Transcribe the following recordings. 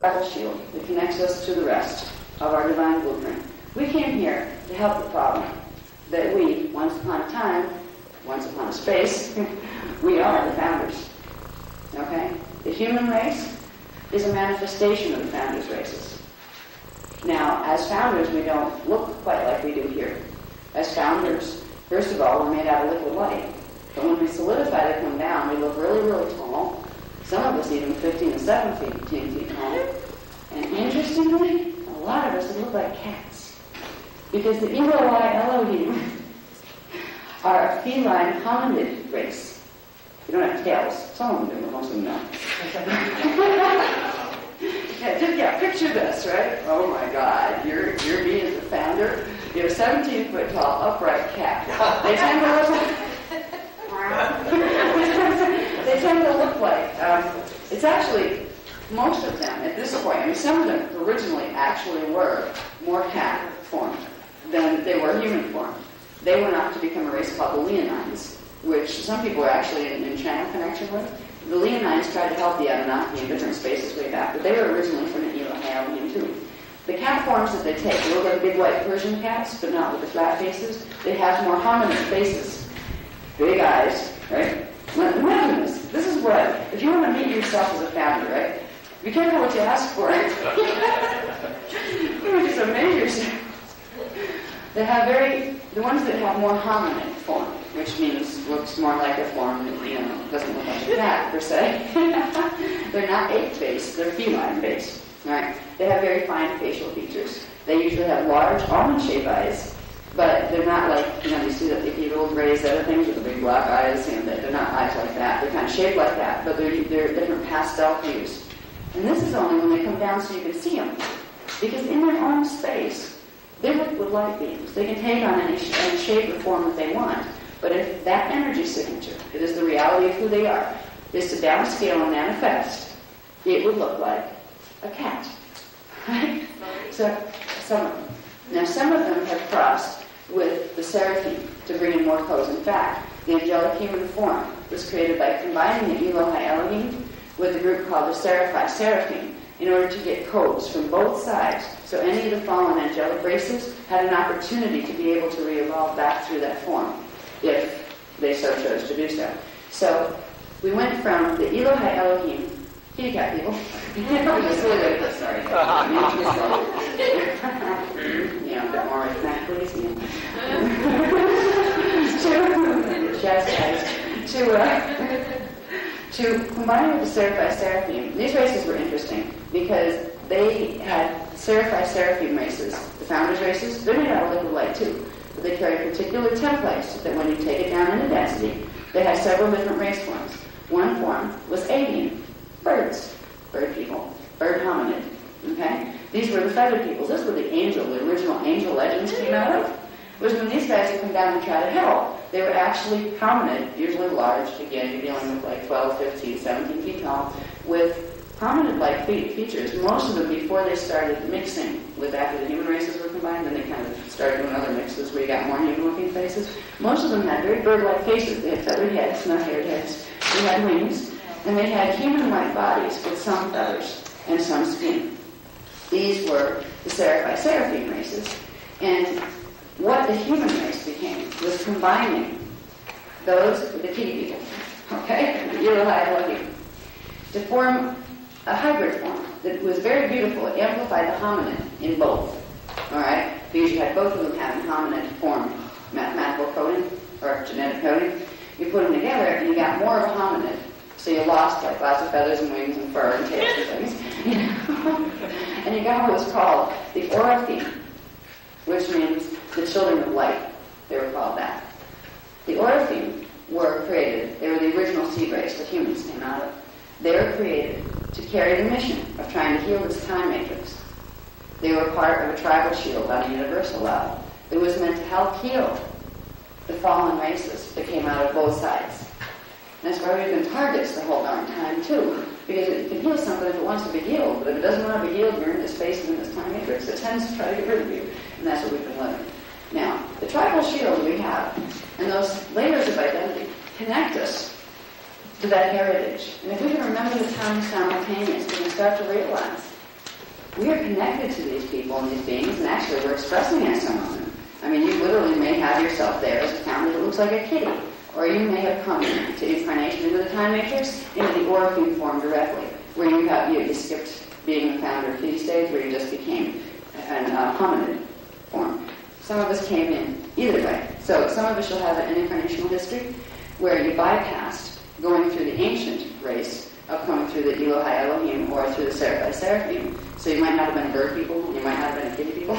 tribal shield that connects us to the rest of our divine blueprint. We came here to help the problem that we, once upon a time, once upon a space, we are the founders. Okay? The human race is a manifestation of the founders' races. Now, as founders, we don't look quite like we do here. As founders, first of all, we're made out of liquid light. But when we solidify to come down, we look really, really tall. Some of us even 15 to 17 feet tall. And interestingly, a lot of us look like cats. Because the Eloi Elohim are a feline hominid race. You don't have tails. Some of them do, but most of them don't. Picture this, right? Oh my God, you're me as the founder. You're a 17-foot tall, upright cat. They tend to look like, it's actually, most of them at this point, I mean, some of them originally actually were more cat formed than they were human formed. They went off to become a race called the Leonines, which some people are actually in channel connection with. The Leonines tried to help the Anunnaki in different spaces way back, but they were originally from the Elohim too. The cat forms that they take, they look like big white Persian cats, but not with the flat faces. They have more hominid faces, big eyes, right? Imagine this. This is what, if you want to meet yourself as a founder, right? Be careful what you ask for. You would just amaze yourself. They have the ones that have more hominid form, which means looks more like a form that, doesn't look like a cat, per se. They're not ape-based, they're feline-based. Right? They have very fine facial features. They usually have large almond-shaped eyes, but they're not like, you see that the little raised other things with the big black eyes, they're not eyes like that. They're kind of shaped like that, but they're different pastel hues. And this is only when they come down so you can see them. Because in their own space, they're liquid light beams. They can take on any shape or form that they want. But if that energy signature, it is the reality of who they are, is to downscale and manifest, it would look like a cat. Right? So, some of them. Now, some of them have crossed with the seraphim to bring in more codes. In fact, the angelic human form was created by combining the Eloi Elohim with a group called the Seraphim in order to get codes from both sides. So any of the fallen angelic races had an opportunity to be able to re-evolve back through that form, if they so chose to do so. So we went from the Eloi Elohim, kitty cat people. Sorry. A bit more snack, please. To combine with the Seraphim. These races were interesting because they had Seraphim races, the founders' races. They're made out of liquid light too, but they carry particular templates that when you take it down into density, they have several different race forms. One form was avian, birds, bird people, bird hominid. Okay, these were the feathered peoples. This was the original angel legends came out of. Was when these guys would come down and try to help, they were actually hominid, usually large. Again, you're dealing with like 12, 15, 17 feet tall, with hominid-like features. Most of them, before they started mixing with after the human races were combined, then they kind of started doing other mixes where you got more human-looking faces. Most of them had very bird-like faces. They had feathered heads, not haired heads. They had wings, and they had human-like bodies with some feathers and some skin. These were the Seraphim races, and what the human race became was combining those with the kitty people, okay, the Eloi Elohim, to form a hybrid form that was very beautiful. It amplified the hominid in both, all right, because you had both of them having hominid form mathematical coding or genetic coding. You put them together and you got more of a hominid. So you lost like lots of feathers and wings and fur and tails and things, and you got what was called the Oraphim, which means the children of light. They were called that. The Oraphim were created. They were the original seed race that humans came out of. They were created to carry the mission of trying to heal this time matrix. They were part of a tribal shield on a universal level. It was meant to help heal the fallen races that came out of both sides. And that's why we've been targets the whole darn time, too. Because it can heal something if it wants to be healed, but if it doesn't want to be healed, you're in this space and in this time matrix. It tends to try to get rid of you. And that's what we've been living. Now, the tribal shield we have, and those layers of identity, connect us to that heritage. And if we can remember the time simultaneous, we can start to realize We are connected to these people and these beings, and actually we're expressing ourselves on them. I mean, you literally may have yourself there as a founder that looks like a kitty, or you may have come to incarnation into the time matrix, into the Orpheum form directly, where you skipped being the founder kitty stage, where you just became an hominid form. Some of us came in either way. So some of us will have an incarnational history where you bypassed going through the ancient race of coming through the Elohai Elohim or through the Seraphai Seraphim. So you might not have been bird people, you might not have been kitty people,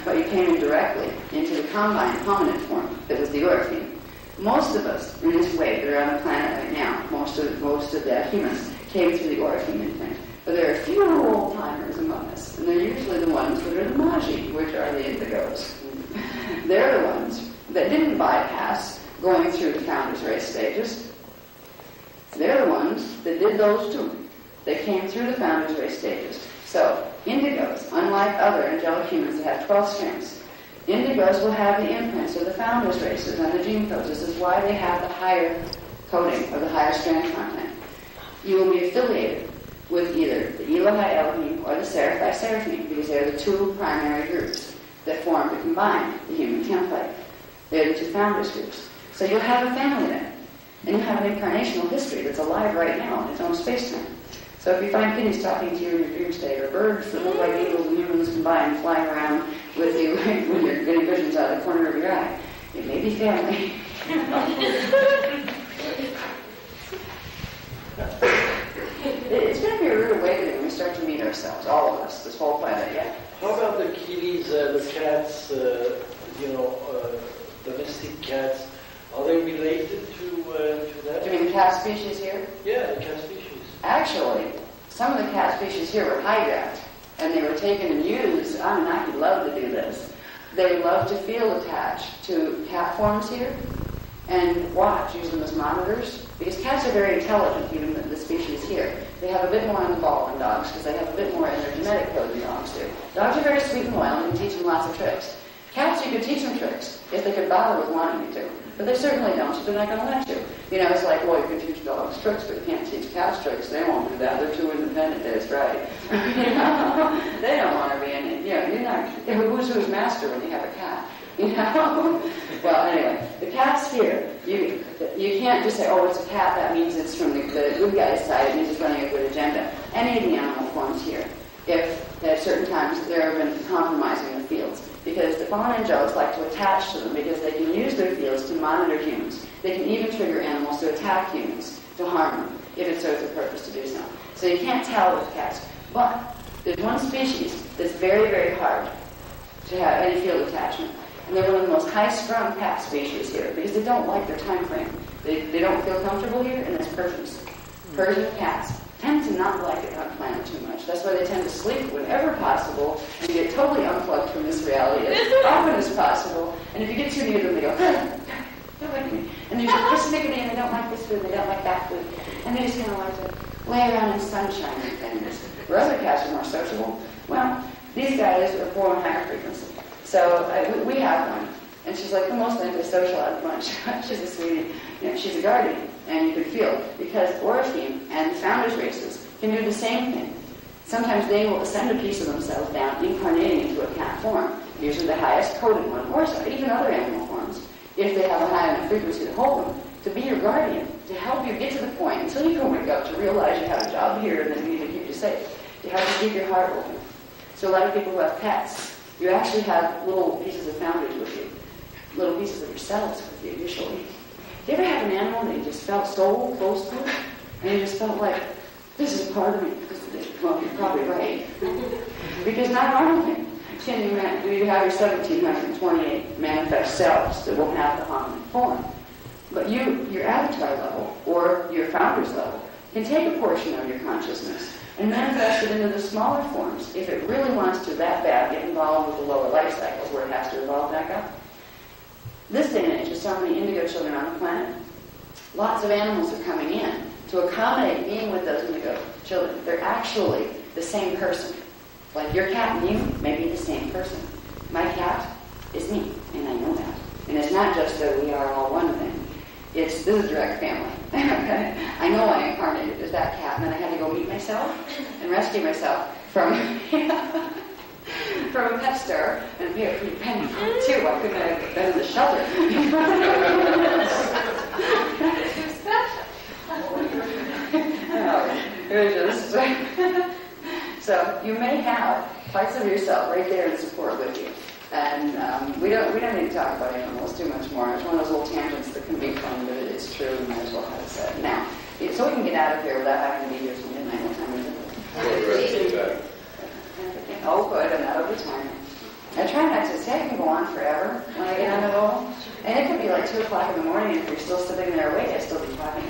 but you came in directly into the combined hominid form that was the Orpheum. Most of us in this wave that are on the planet right now, most of the humans, came through the Orpheum imprint. But there are a few old-timers among us, and they're usually the ones that are the Magi, which are the Indigos. They're the ones that didn't bypass going through the Founders Race stages. They're the ones that did those too. They came through the Founders Race stages. So, Indigos, unlike other angelic humans that have 12 strings, Indigos will have the imprints of the Founders Races and the gene codes. This is why they have the higher coding or the higher strand content. You will be affiliated with either the Elohai Elohim or the Seraphai Seraphim, because they're the two primary groups that form to combine the human template. They're the two founders groups. So you'll have a family there, and you'll have an incarnational history that's alive right now in its own space-time. So if you find kitties talking to you in your dream state, or birds that look like eagles and humans combined flying around with you when you're getting visions out of the corner of your eye, it may be family. It's going to be a rude awakening when we start to meet ourselves, all of us, this whole planet, yeah. How about the kitties, the cats, domestic cats? Are they related to that? Do you mean the cat species here? Yeah, the cat species. Actually, some of the cat species here were hijacked, and they were taken and used. I mean, I could love to do this. They would love to feel attached to cat forms here and watch, use them as monitors, because cats are very intelligent, even the species here. They have a bit more on the ball than dogs, because they have a bit more in their genetic code than dogs do. Dogs are very sweet and loyal, and you can teach them lots of tricks. Cats, you could teach them tricks if they could bother with wanting you to. But they certainly don't, so they're not going to let you. You know, it's like, well, you can teach dogs tricks, but you can't teach cats tricks. They won't do that. They're too independent. That's right. You know? They don't want to be in it. You know, you're not, who's master when you have a cat? You know? Well, anyway, the cats here, you can't just say, oh, it's a cat, that means it's from the good guy's side, it means it's running a good agenda. Any of the animal forms here, if at certain times there have been compromising the fields, because the fallen angels like to attach to them because they can use their fields to monitor humans. They can even trigger animals to attack humans, to harm them, if it serves a purpose to do so. So you can't tell with cats. But there's one species that's very, very hard to have any field attachment. And they're one of the most high-strung cat species here because they don't like their time frame. They don't feel comfortable here, and that's Persians. Persian cats tend to not like it on planet too much. That's why they tend to sleep whenever possible and get totally unplugged from this reality as often as possible. And if you get too near them, they go, don't like me. And they're persnickety, and they don't like this food, they don't like that food. And they just kind of like to lay around in sunshine and things. Where other cats are more sociable, well, these guys are born higher frequency. So we have one. And she's like the most antisocial out of the bunch. She's a sweetie. You know, she's a guardian. And you can feel it because Orpheum and the Founders Races can do the same thing. Sometimes they will ascend a piece of themselves down, incarnating into a cat form, usually the highest coded one, or even other animal forms, if they have a high enough frequency to hold them, to be your guardian, to help you get to the point until you can wake up to realize you have a job here and they need to keep you safe. You have to keep your heart open. So a lot of people who have pets, you actually have little pieces of founders with you, little pieces of yourselves with you usually. Do you ever have an animal that you just felt so close to, and you just felt like, this is part of me? Well, you're probably right. Because not only do you have your 1,728 manifest selves that will have the hominid form, but your avatar level, or your founder's level, can take a portion of your consciousness and manifest it into the smaller forms if it really wants to that bad get involved with the lower life cycles where it has to evolve back up. This day and age, with so many indigo children on the planet, lots of animals are coming in to accommodate being with those indigo children. They're actually the same person. Like your cat and you may be the same person. My cat is me, and I know that. And it's not just that we are all one thing. This is direct family. Okay? I know I incarnated as that cat, and then I had to go meet myself and rescue myself from from a pet store and pay a pretty penny for it too. Why couldn't I have been in the shelter? It was just so you may have parts of yourself right there in support with you. And we don't need to talk about animals too much more. It's one of those little tangents that can be fun, but it's true. We might as well have it said. Now, so we can get out of here without having to be here till midnight. What time is it? Oh, good. I'm not over time. I try not to say I can go on forever when I get on the roll. And it could be like 2 o'clock in the morning. If you're still sitting there awake, I'd still be talking.